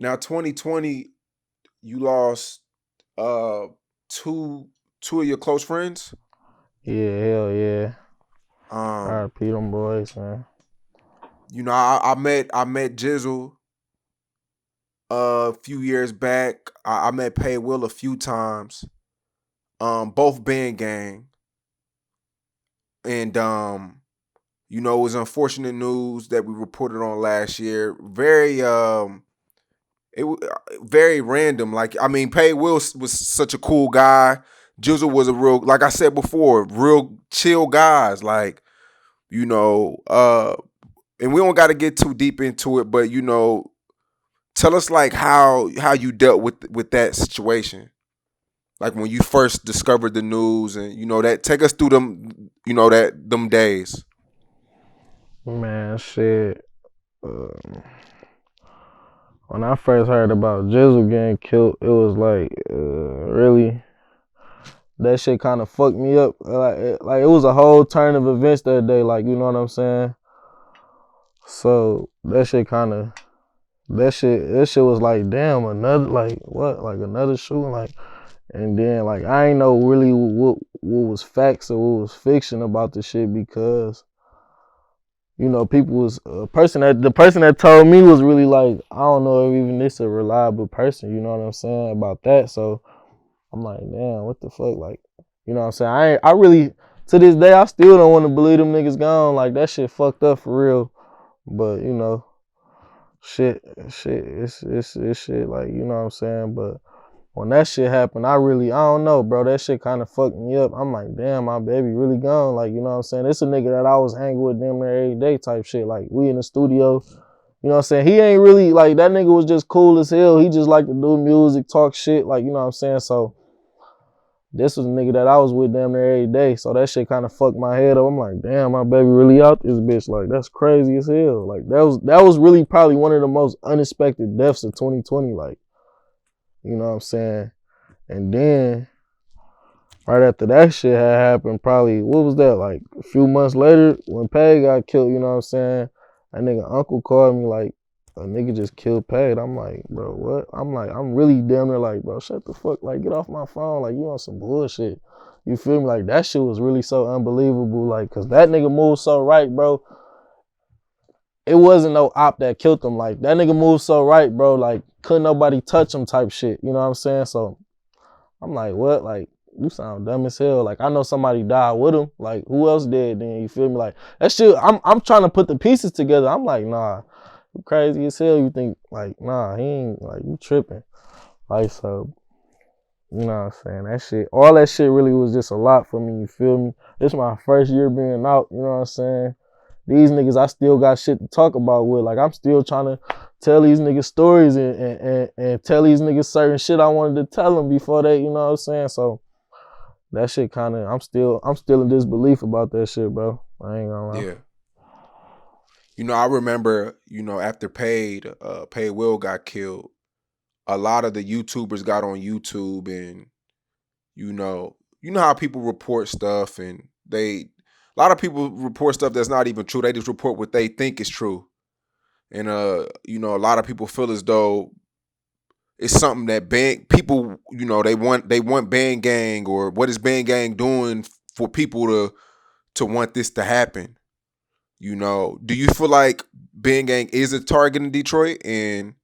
Now, 2020, you lost uh two of your close friends. Yeah, hell yeah. Um, R.I.P. them boys, man. I met Jizzle a few years back. I met Paid Will a few times. Both Bandgang, and it was unfortunate news that we reported on last year. Very random. Like, I mean, Paid Will was such a cool guy. Jizzle was a real, like I said before, real chill guys. Like, you know, and we don't got to get too deep into it, but tell us like how you dealt with that situation. Like when you first discovered the news, and that, take us through them days. Man, shit. Um, when I first heard about Jizzle getting killed, it was like, really, that shit kind of fucked me up. Like it was a whole turn of events that day. Like, you know what I'm saying? So that shit was like, damn, another, like, what, like another shooting, like, and then like I ain't know really what was facts or what was fiction about the shit, because people was the person that told me was really like, I don't know if even this a reliable person, you know what I'm saying, about that. So I'm like, damn, what the fuck, like, you know what I'm saying? I really, to this day, I still don't want to believe them niggas gone. Like, that shit fucked up for real. But it's shit, like, you know what I'm saying. But when that shit happened, I don't know, bro. That shit kind of fucked me up. I'm like, damn, my baby really gone. Like, you know what I'm saying? It's a nigga that I was hanging with damn near every day type shit. Like, we in the studio, you know what I'm saying? He ain't really, like, that nigga was just cool as hell. He just like to do music, talk shit, like, you know what I'm saying? So this was a nigga that I was with damn near every day. So that shit kind of fucked my head up. I'm like, damn, my baby really out this bitch. Like, that's crazy as hell. Like, that was really probably one of the most unexpected deaths of 2020. Like, you know what I'm saying? And then right after that shit had happened, probably, what was that, like a few months later, when Paid got killed, you know what I'm saying? That nigga uncle called me like, a nigga just killed Paid. I'm like, bro, what? I'm like, I'm really damn near like, bro, shut the fuck, like, get off my phone, like, you on some bullshit. You feel me? Like, that shit was really so unbelievable, like, cause that nigga moved so right, bro. It wasn't no op that killed him. Like, that nigga moved so right, bro, like, couldn't nobody touch him type shit, you know what I'm saying? So I'm like, what? Like, you sound dumb as hell. Like, I know somebody died with him. Like, who else did then? You feel me? Like, that shit, I'm trying to put the pieces together. I'm like, nah, you crazy as hell. You think, like, nah, he ain't, like, you tripping. Like, so, you know what I'm saying? That shit, all that shit really was just a lot for me, you feel me? This my first year being out, you know what I'm saying? These niggas, I still got shit to talk about with. Like, I'm still trying to tell these niggas stories and tell these niggas certain shit I wanted to tell them before they, you know what I'm saying? So that shit kind of, I'm still in disbelief about that shit, bro. I ain't gonna lie. Yeah. I remember, after Paid Will got killed, a lot of the YouTubers got on YouTube, and you know how people report stuff, and a lot of people report stuff that's not even true. They just report what they think is true. And a lot of people feel as though it's something that people, they want Bandgang, or what is Bandgang doing for people to want this to happen? Do you feel like Bandgang is a target in Detroit? And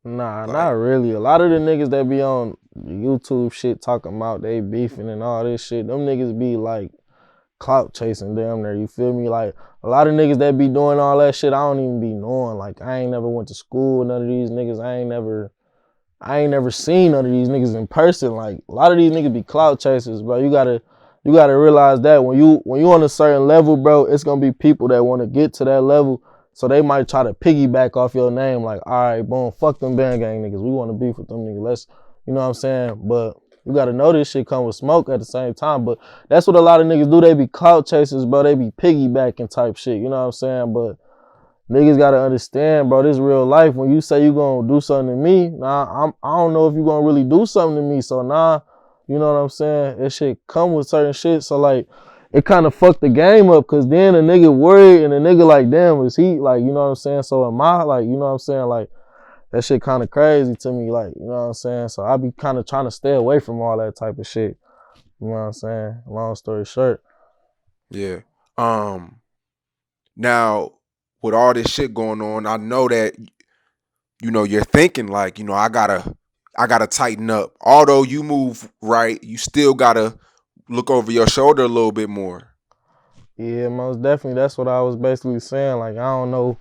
Nah, not like, really. A lot of the niggas that be on YouTube shit talking about they beefing and all this shit, them niggas be like clout chasing damn there, you feel me? Like, a lot of niggas that be doing all that shit, I don't even be knowing. Like, I ain't never went to school with none of these niggas. I ain't never seen none of these niggas in person. Like, a lot of these niggas be clout chasers, bro. You gotta realize that when you on a certain level, bro, it's gonna be people that wanna get to that level. So they might try to piggyback off your name, like, all right, boom, fuck them Bandgang niggas. We wanna beef with them niggas. Let's, you know what I'm saying? But you gotta know this shit come with smoke at the same time. But that's what a lot of niggas do. They be clout chasers, bro. They be piggybacking type shit. You know what I'm saying? But niggas gotta understand, bro, this real life. When you say you gonna do something to me, nah, I don't know if you gonna really do something to me. So nah, you know what I'm saying? That shit come with certain shit. So like, it kind of fucked the game up because then a nigga worried and a nigga like, damn, is he like, you know what I'm saying? So am I, like, you know what I'm saying? Like, that shit kind of crazy to me, like, you know what I'm saying? So I be kind of trying to stay away from all that type of shit. You know what I'm saying? Long story short. Yeah. Now with all this shit going on, I know that you're thinking like, I gotta tighten up. Although you move right, you still gotta look over your shoulder a little bit more. Yeah, most definitely. That's what I was basically saying. Like, I don't know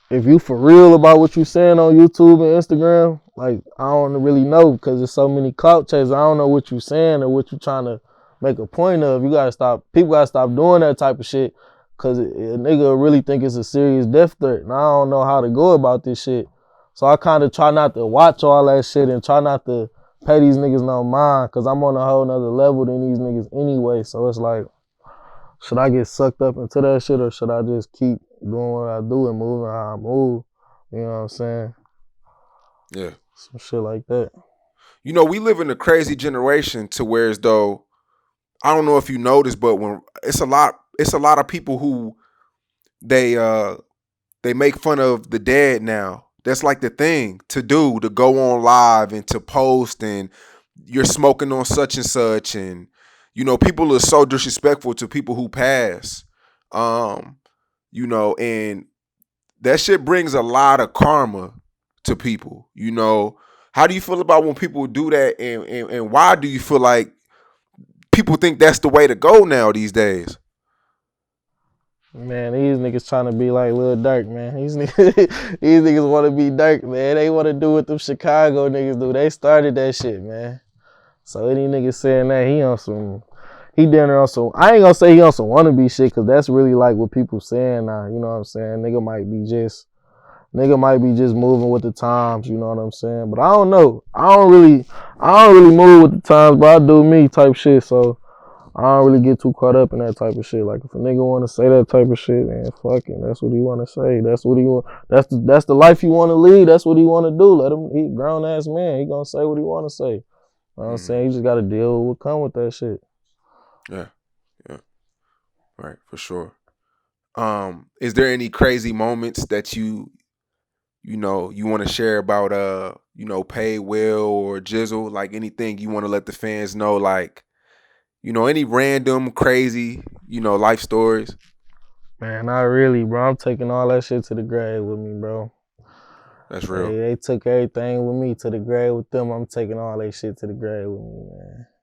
if you for real about what you saying on YouTube and Instagram. Like, I don't really know because there's so many clout chasers. I don't know what you saying or what you trying to make a point of. You gotta stop. People gotta stop doing that type of shit because a nigga really think it's a serious death threat, and I don't know how to go about this shit. So I kind of try not to watch all that shit and try not to pay these niggas no mind because I'm on a whole nother level than these niggas anyway. So it's like, should I get sucked up into that shit or should I just keep doing what I do and moving how I move? You know what I'm saying? Yeah. Some shit like that. We live in a crazy generation to where as though, I don't know if you noticed, but when it's a lot of people who they make fun of the dead now. That's like the thing to do, to go on live and to post, and you're smoking on such and such, and people are so disrespectful to people who pass. And that shit brings a lot of karma to people. How do you feel about when people do that, and why do you feel like people think that's the way to go now these days? Man, these niggas trying to be like Lil Durk, man. These niggas want to be Durk, man. They want to do what them Chicago niggas do. They started that shit, man. So any nigga saying that, he down there on some, I ain't gonna say he on some wannabe shit, because that's really like what people saying now, you know what I'm saying? Nigga might be just moving with the times, you know what I'm saying? But I don't know. I don't really move with the times, but I do me type shit, so I don't really get too caught up in that type of shit. Like, if a nigga want to say that type of shit, man, fuck it. That's what he want to say. That's what he want. That's the life he want to lead. That's what he want to do. Let him. He grown ass man. He gonna say what he want to say. You know what I'm saying? You just gotta deal with what come with that shit. Yeah, right, for sure. Is there any crazy moments that you want to share about Paid Will or Jizzle? Like anything you want to let the fans know? Like any random crazy life stories? Man, not really, bro. I'm taking all that shit to the grave with me, bro. That's real. They took everything with me to the grave with them. I'm taking all that shit to the grave with me, man.